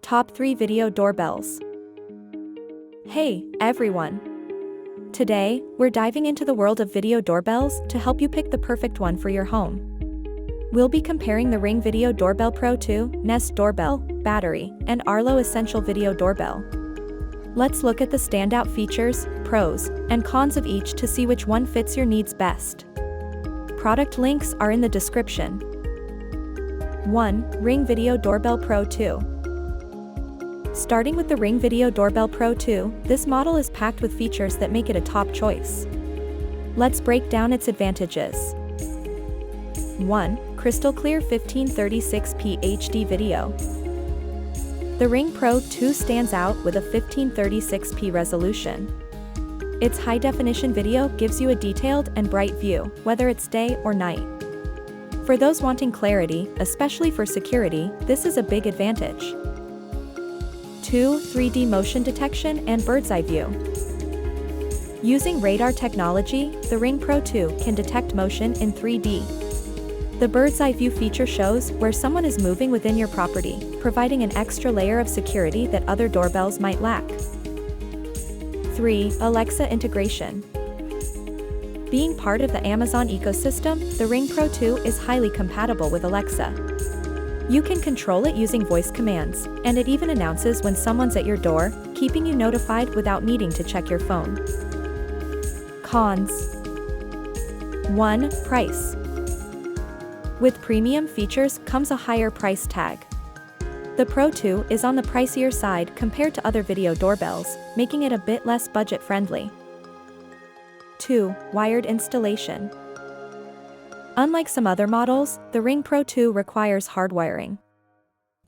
Top 3 Video Doorbells. Hey, everyone! Today, we're diving into the world of video doorbells to help you pick the perfect one for your home. We'll be comparing the Ring Video Doorbell Pro 2, Nest Doorbell, Battery, and Arlo Essential Video Doorbell. Let's look at the standout features, pros, and cons of each to see which one fits your needs best. Product links are in the description. 1. Ring Video Doorbell Pro 2. Starting with the Ring Video Doorbell Pro 2, this model is packed with features that make it a top choice. Let's break down its advantages. 1. Crystal clear 1536p HD video. The Ring Pro 2 stands out with a 1536p resolution. Its high-definition video gives you a detailed and bright view, whether it's day or night. For those wanting clarity, especially for security, this is a big advantage. 2. 3D motion detection and bird's eye view. Using radar technology, the Ring Pro 2 can detect motion in 3D. The bird's eye view feature shows where someone is moving within your property, providing an extra layer of security that other doorbells might lack. 3. Alexa integration. Being part of the Amazon ecosystem, the Ring Pro 2 is highly compatible with Alexa. You can control it using voice commands, and it even announces when someone's at your door, keeping you notified without needing to check your phone. Cons. 1. Price. With premium features comes a higher price tag. The Pro 2 is on the pricier side compared to other video doorbells, making it a bit less budget-friendly. 2. Wired installation. Unlike some other models, the Ring Pro 2 requires hard wiring.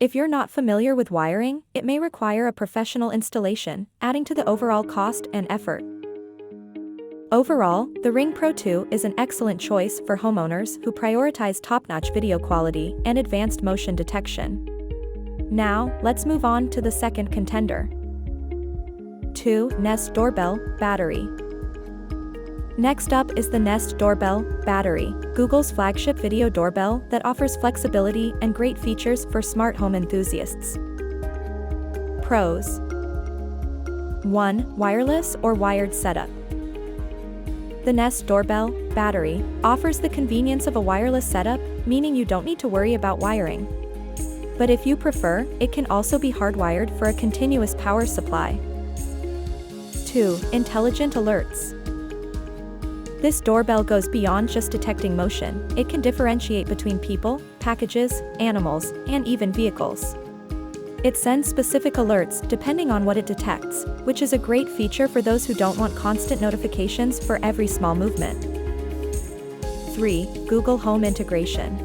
If you're not familiar with wiring, it may require a professional installation, adding to the overall cost and effort. Overall, the Ring Pro 2 is an excellent choice for homeowners who prioritize top-notch video quality and advanced motion detection. Now, let's move on to the second contender. 2. Nest Doorbell, Battery. Next up is the Nest Doorbell, Battery, Google's flagship video doorbell that offers flexibility and great features for smart home enthusiasts. Pros. 1. Wireless or wired setup. The Nest Doorbell, Battery, offers the convenience of a wireless setup, meaning you don't need to worry about wiring. But if you prefer, it can also be hardwired for a continuous power supply. 2. Intelligent alerts. This doorbell goes beyond just detecting motion. It can differentiate between people, packages, animals, and even vehicles. It sends specific alerts depending on what it detects, which is a great feature for those who don't want constant notifications for every small movement. 3. Google Home integration.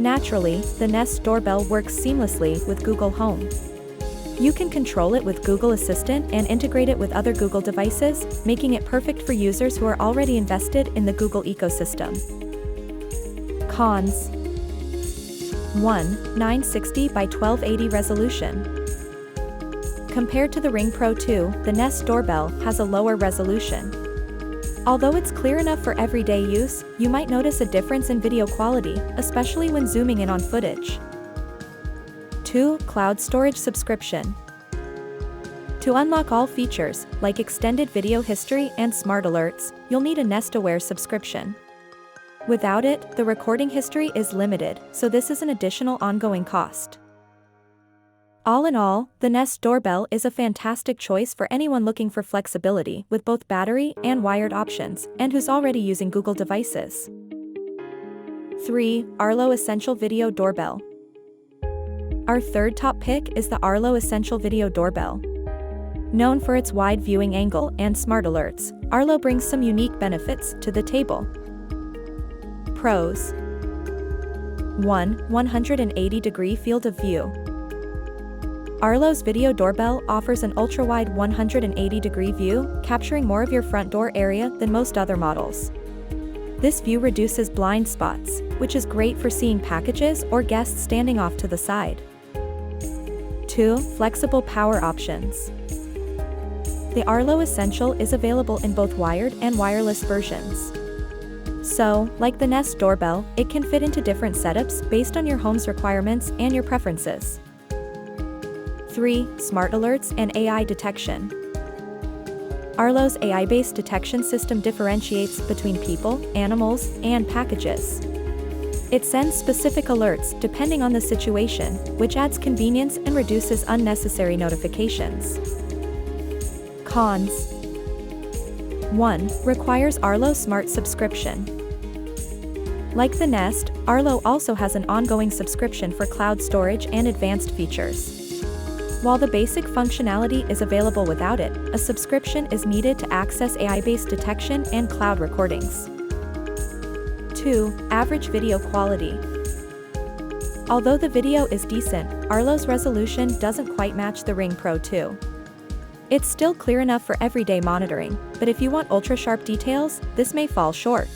Naturally, the Nest Doorbell works seamlessly with Google Home. You can control it with Google Assistant and integrate it with other Google devices, making it perfect for users who are already invested in the Google ecosystem. Cons. 1. 960 by 1280 resolution. Compared to the Ring Pro 2, the Nest Doorbell has a lower resolution. Although it's clear enough for everyday use, you might notice a difference in video quality, especially when zooming in on footage. 2. Cloud storage subscription. To unlock all features, like extended video history and smart alerts, you'll need a Nest Aware subscription. Without it, the recording history is limited, so this is an additional ongoing cost. All in all, the Nest Doorbell is a fantastic choice for anyone looking for flexibility with both battery and wired options, and who's already using Google devices. 3. Arlo Essential Video Doorbell. Our third top pick is the Arlo Essential Video Doorbell. Known for its wide viewing angle and smart alerts, Arlo brings some unique benefits to the table. Pros. 1. 180-degree field of view. Arlo's Video Doorbell offers an ultra-wide 180-degree view, capturing more of your front door area than most other models. This view reduces blind spots, which is great for seeing packages or guests standing off to the side. 2. Flexible power options. The Arlo Essential is available in both wired and wireless versions. So, like the Nest Doorbell, it can fit into different setups based on your home's requirements and your preferences. 3. Smart alerts and AI detection. Arlo's AI-based detection system differentiates between people, animals, and packages. It sends specific alerts depending on the situation, which adds convenience and reduces unnecessary notifications. Cons. 1. Requires Arlo Smart subscription. Like the Nest, Arlo also has an ongoing subscription for cloud storage and advanced features. While the basic functionality is available without it, a subscription is needed to access AI-based detection and cloud recordings. 2. Average video quality. Although the video is decent, Arlo's resolution doesn't quite match the Ring Pro 2. It's still clear enough for everyday monitoring, but if you want ultra-sharp details, this may fall short.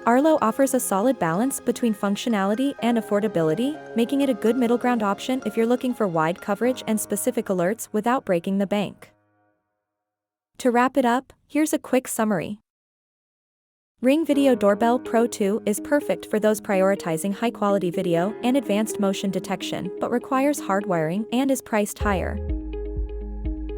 Arlo offers a solid balance between functionality and affordability, making it a good middle ground option if you're looking for wide coverage and specific alerts without breaking the bank. To wrap it up, here's a quick summary. Ring Video Doorbell Pro 2 is perfect for those prioritizing high-quality video and advanced motion detection, but requires hardwiring and is priced higher.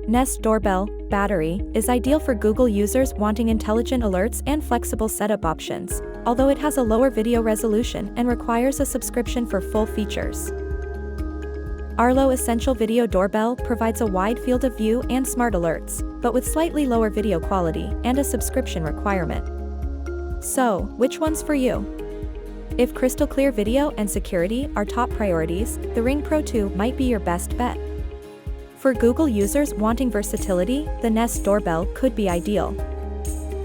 Nest Doorbell Battery is ideal for Google users wanting intelligent alerts and flexible setup options, although it has a lower video resolution and requires a subscription for full features. Arlo Essential Video Doorbell provides a wide field of view and smart alerts, but with slightly lower video quality and a subscription requirement. So, which one's for you? If crystal clear video and security are top priorities, the Ring Pro 2 might be your best bet. For Google users wanting versatility, the Nest Doorbell could be ideal.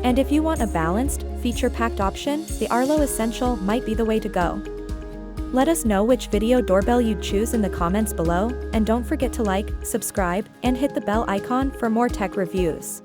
And if you want a balanced, feature-packed option, the Arlo Essential might be the way to go. Let us know which video doorbell you'd choose in the comments below, and don't forget to like, subscribe, and hit the bell icon for more tech reviews.